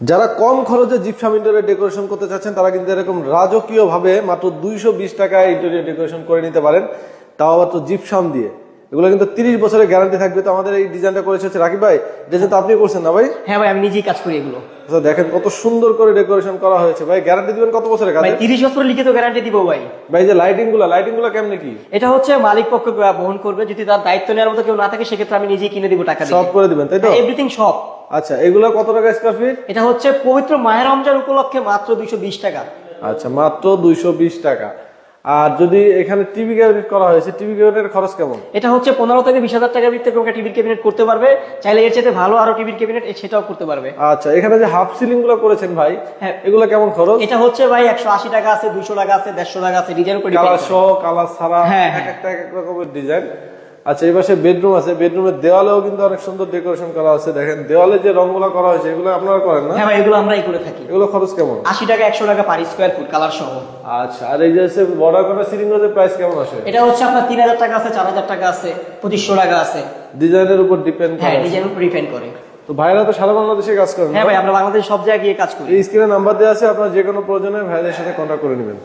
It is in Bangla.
যারা কম খরচে জিপসাম ইন্টেরিয়র ডেকোরেশন করতে চাচ্ছেন তারা কিন্তু এরকম রাজকীয় ভাবে মাত্র 220 টাকায় ইন্টেরিয়র ডেকোরেশন করে নিতে পারেন, তাও মাত্র জিপসাম দিয়ে। এগুলো কিন্তু 30 বছরের গ্যারান্টি থাকবে। তো আমাদের এই ডিজাইনটা করেছে হচ্ছে রাকিব ভাই, এটা কিন্তু আপনি করছেন না ভাই? হ্যাঁ ভাই, আমি নিজেই কাজ করি এগুলো। আচ্ছা দেখেন কত সুন্দর করে ডেকোরেশন করা হয়েছে। ভাই গ্যারান্টি দিবেন কত বছরের কাজ? ভাই 30 বছরের লিখিত গ্যারান্টি দিব ভাই। ভাই যে লাইটিং গুলো কেমনে কি? এটা হচ্ছে মালিক পক্ষ বহন করবে, যদি তার দায়িত্ব নেওয়ার মতো কেউ না থাকে সেক্ষেত্রে আমি নিজেই কিনে দিব টাকা দিয়ে। সব করে দিবেন তাই তো? এভরিথিং সব। আচ্ছা এগুলো কত টাকা স্কয়ার ফিট? এটা হচ্ছে পবিত্র মাহে রমজান উপলক্ষে মাত্র 220 টাকা। আচ্ছা মাত্র 220 টাকা। আর যদি এখানে টিভি ক্যাবিনেট করা হয়েছে, টিভি ক্যাবিনেটের খরচ কেমন? এটা হচ্ছে 15 থেকে 20,000 টাকার ভিতরে তোমরা টিভির ক্যাবিনেট করতে পারবে। চাইলে এর চাইতে ভালো আরো টিভির ক্যাবিনেট সেটাও করতে পারবে। আচ্ছা এখানে যে হাফ সিলিং গুলো করেছেন ভাই, হ্যাঁ এগুলো কেমন খরচ? এটা হচ্ছে ভাই 180 টাকা আছে, 200 টাকা আছে, 150 টাকা আছে, ডিজাইন করে কালার সহ কালার ছাড়া হ্যাঁ, এক একটা এক এক রকমের ডিজাইন। আচ্ছা এই পাশে বেডরুম আছে, বেডরুমের দেওয়ালেও কিন্তু অনেক সুন্দর ডেকোরেশন করা আছে। দেখেন দেওয়ালে যে রংগুলো করা হয়েছে এগুলো আপনারা করেন না? হ্যাঁ ভাই, এগুলো আমরাই করে থাকি। এগুলো খরচ কেমন? 80 টাকা 100 টাকা পার স্কয়ার ফুট কালার সহ। আচ্ছা আর এই যে বর্ডার করা সিলিং এর প্রাইস কেমন আসে? এটা হচ্ছে আপনার 3000 টাকা আছে, 4000 টাকা আছে, 2500 টাকা আছে। ডিজাইনের উপর ডিপেন্ড করে। হ্যাঁ ডিজাইনের উপর ডিপেন্ড করে। তো ভাইরা তো সারা বাংলাদেশে কাজ করেন। হ্যাঁ ভাই, আমরা বাংলাদেশ সব জায়গায় গিয়ে কাজ করি। এই স্ক্রিনে নাম্বার দেওয়া আছে, আপনারা যে কোনো প্রয়োজনে ভাইদের সাথে কন্ট্যাক্ট করে নেবেন।